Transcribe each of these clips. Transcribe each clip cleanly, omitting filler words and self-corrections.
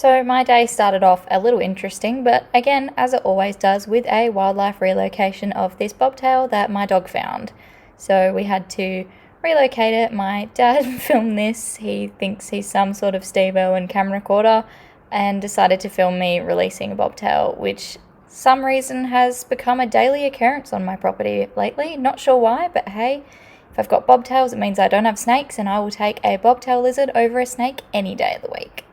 So my day started off a little interesting, but again, as it always does, with a wildlife relocation of this bobtail that my dog found. So we had to relocate it. My dad filmed this. He thinks he's some sort of Steve-O and camera recorder, and decided to film me releasing a bobtail, which some reason has become a daily occurrence on my property lately. Not sure why, but hey, if I've got bobtails, it means I don't have snakes, and I will take a bobtail lizard over a snake any day of the week.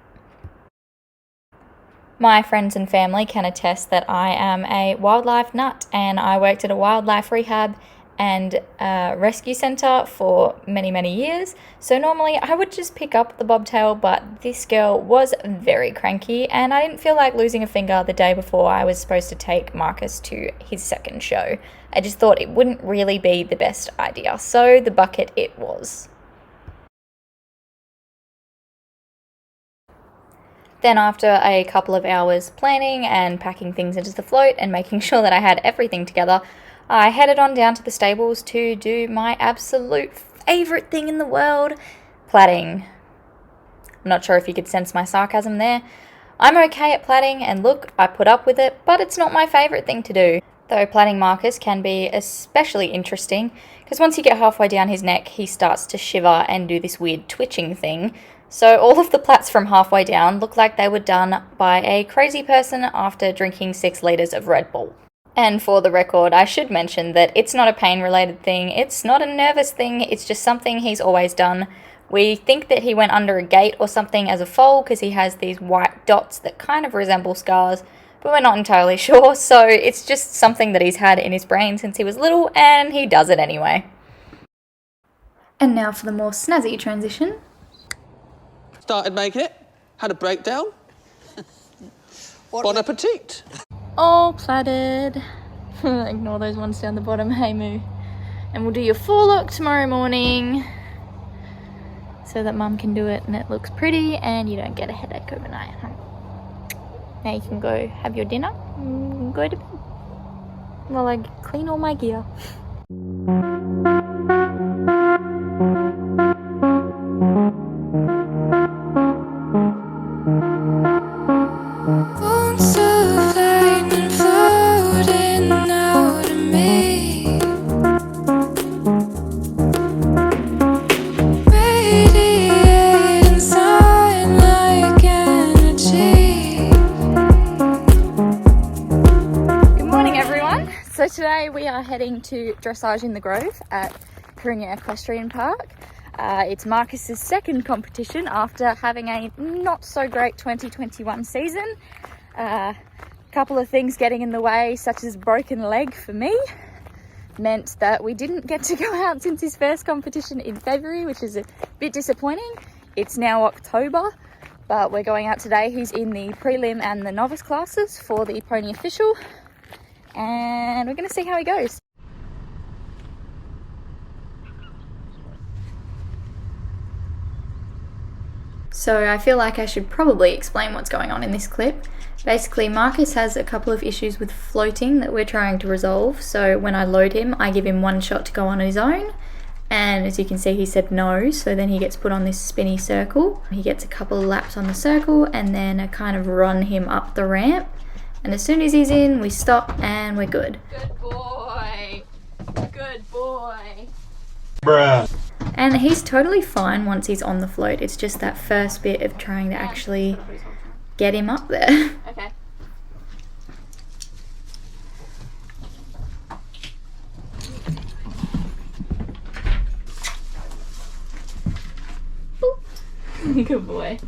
My friends and family can attest that I am a wildlife nut, and I worked at a wildlife rehab and rescue centre for many years. So normally I would just pick up the bobtail, but this girl was very cranky, and I didn't feel like losing a finger the day before I was supposed to take Marcus to his second show. I just thought it wouldn't really be the best idea, so the bucket it was. Then after a couple of hours planning and packing things into the float and making sure that I had everything together, I headed on down to the stables to do my absolute favourite thing in the world, plaiting. I'm not sure if you could sense my sarcasm there. I'm okay at plaiting, and look, I put up with it, but it's not my favourite thing to do. Though plaiting Marcus can be especially interesting, because once you get halfway down his neck, he starts to shiver and do this weird twitching thing. So all of the plaits from halfway down look like they were done by a crazy person after drinking 6 litres of Red Bull. And for the record, I should mention that it's not a pain-related thing, it's not a nervous thing, it's just something he's always done. We think that he went under a gate or something as a foal because he has these white dots that kind of resemble scars, but we're not entirely sure, so it's just something that he's had in his brain since he was little, and he does it anyway. And now for the more snazzy transition. Started making it, had a breakdown. Bon appetit. All plaited. Ignore those ones down the bottom, hey moo. And we'll do your forelock tomorrow morning so that mum can do it and it looks pretty and you don't get a headache overnight. Now you can go have your dinner and go to bed while I clean all my gear. So today we are heading to Dressage in the Grove at Coruña Equestrian Park. It's Marcus's second competition after having a not so great 2021 season. A couple of things getting in the way, such as broken leg for me, meant that we didn't get to go out since his first competition in February, which is a bit disappointing. It's now October, but we're going out today. He's in the prelim and the novice classes for the pony official, and we're going to see how he goes. So I feel like I should probably explain what's going on in this clip. Basically, Marcus has a couple of issues with floating that we're trying to resolve. So when I load him, I give him one shot to go on his own. And as you can see, he said no, so then he gets put on this spinny circle. He gets a couple of laps on the circle, and then I kind of run him up the ramp. And as soon as he's in, we stop and we're good. Good boy. Good boy. Bruh. And he's totally fine once he's on the float. It's just that first bit of trying to actually get him up there. Okay. Good boy.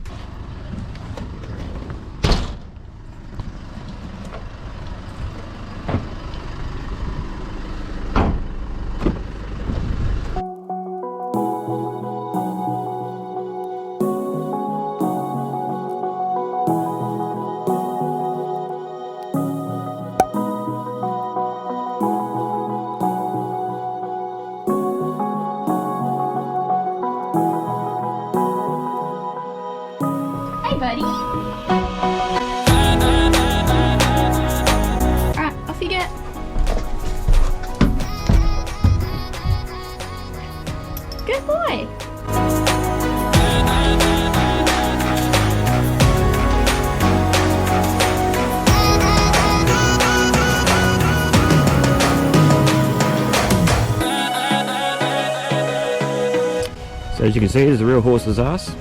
So as you can see, there's the real horse's ass.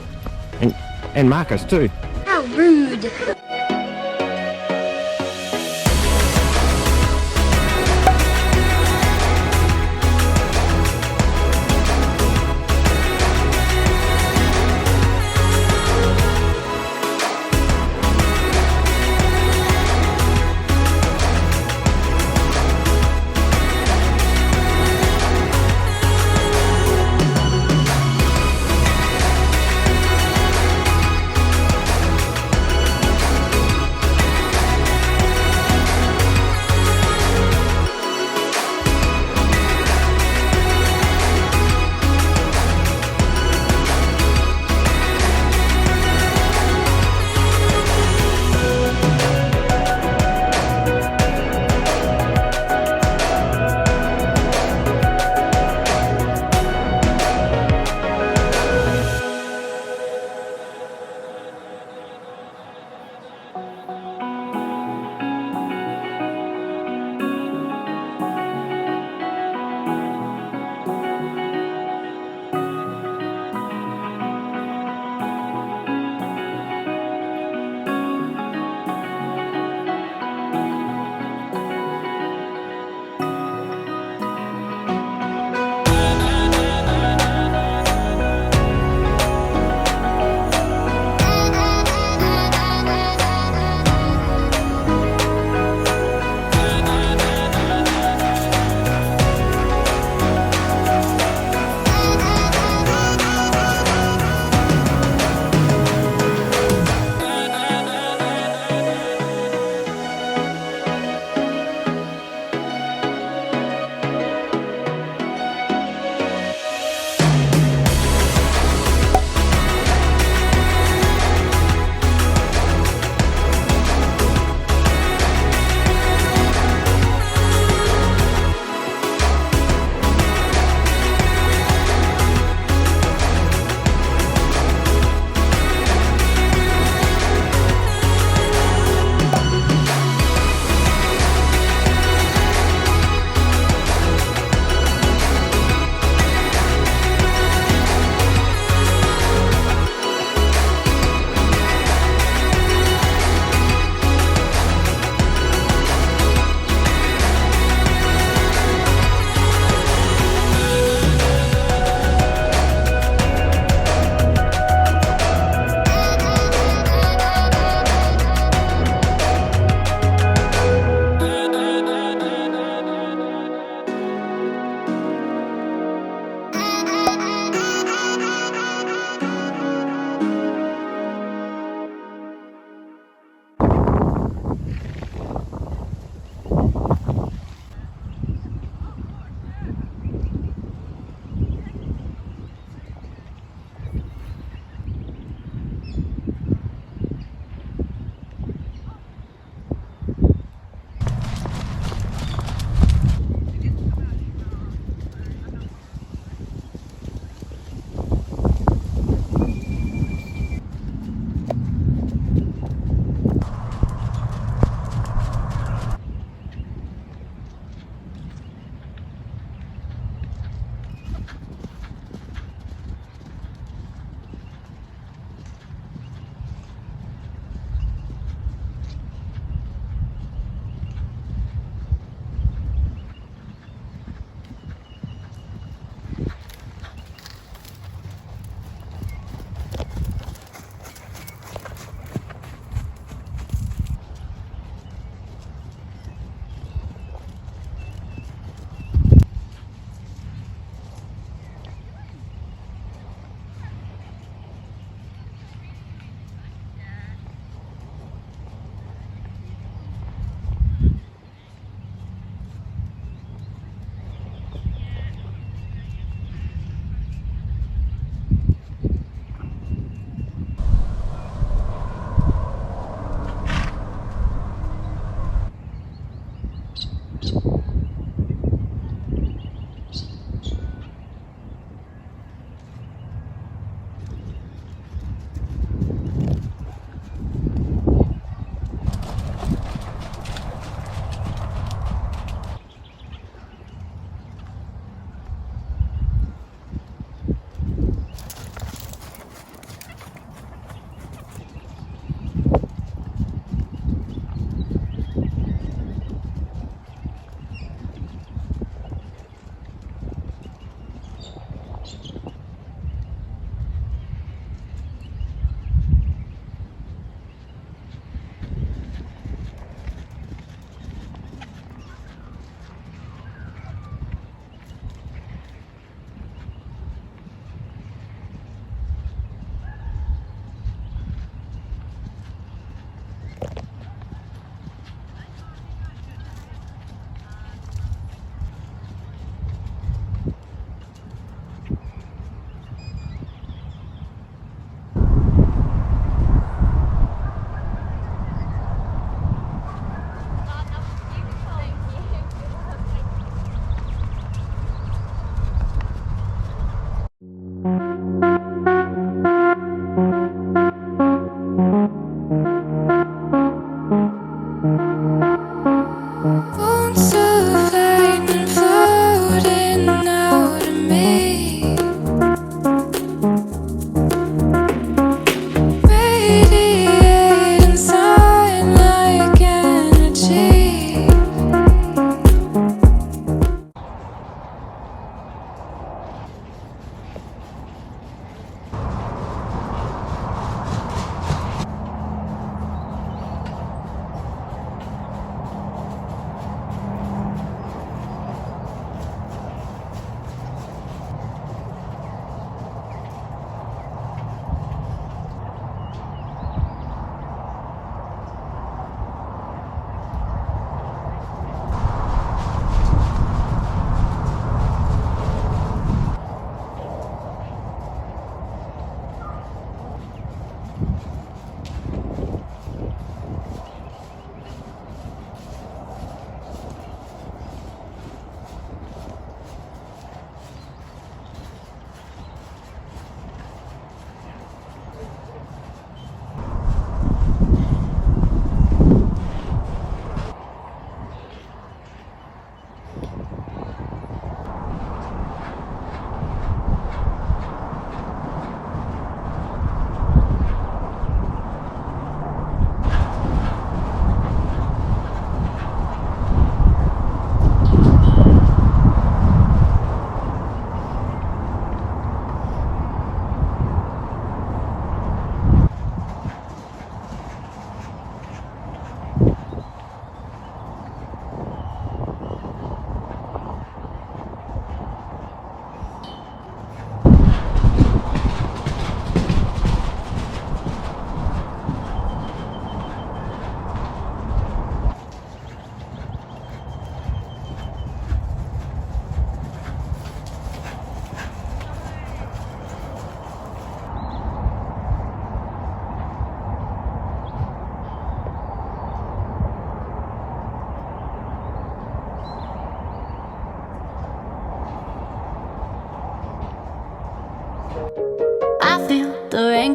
And Marcus too. How rude.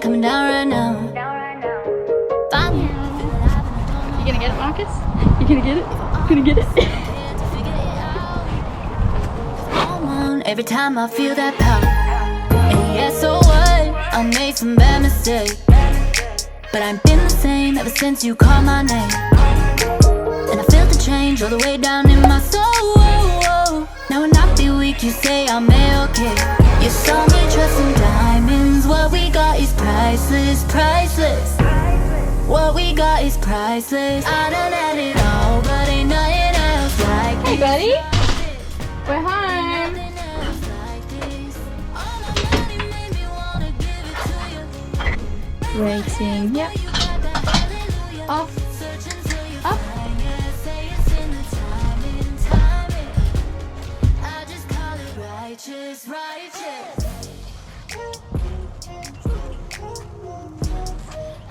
coming down right now. Find me. You gonna get it, Marcus? You gonna get it? Gonna get it? Every time I feel that power. And yeah, so what? I made some bad mistakes, but I've been the same ever since you called my name. And I felt the change all the way down in my soul. Now when I feel weak, you say I'm okay. You saw me trusting diamonds. What we got is priceless, priceless. What we got is priceless. I done had it all, but ain't nothing else like this. Hey, buddy. We're home. Waiting. Yep. Off. Up. Righteous, righteous.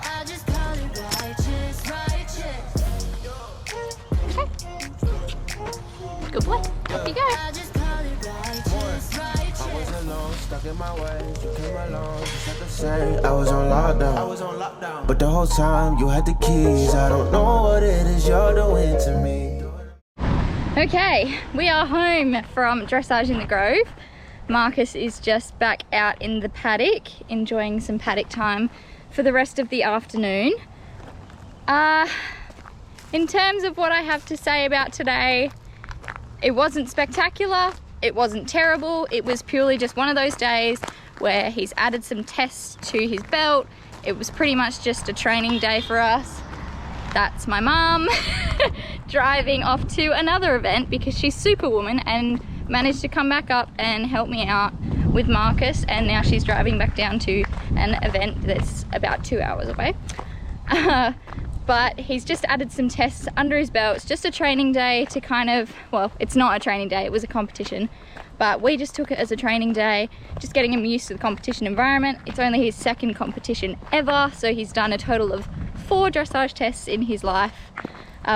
I just call it righteous, righteous. Good boy. Up you go. I just call it righteous, righteous. Stuck in my ways, you came along, just had to say I was on lockdown. But the whole time you had the keys. I don't know what it is you're doing to me. Okay, we are home from Dressage in the Grove. Marcus is just back out in the paddock, enjoying some paddock time for the rest of the afternoon. In terms of what I have to say about today, it wasn't spectacular, it wasn't terrible, it was purely just one of those days where he's added some tests to his belt. It was pretty much just a training day for us. That's my mum driving off to another event because she's Superwoman and managed to come back up and help me out with Marcus, and now she's driving back down to an event that's about 2 hours away. But he's just added some tests under his belt. It's just a training day to kind of, well, it's not a training day, it was a competition, but we just took it as a training day, just getting him used to the competition environment. It's only his second competition ever, so he's done a total of 4 dressage tests in his life.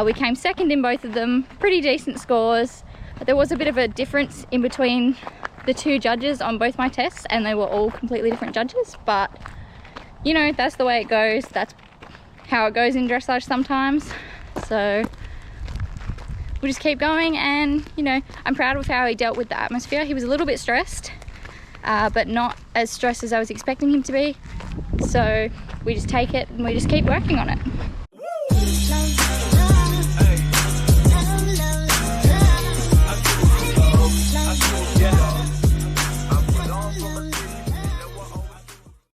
We came second in both of them, pretty decent scores, but there was a bit of a difference in between the 2 judges on both my tests, and they were all completely different judges, but you know, that's the way it goes. That's how it goes in dressage sometimes. So we'll just keep going, and you know, I'm proud of how he dealt with the atmosphere. He was a little bit stressed, but not as stressed as I was expecting him to be. So we just take it and we just keep working on it.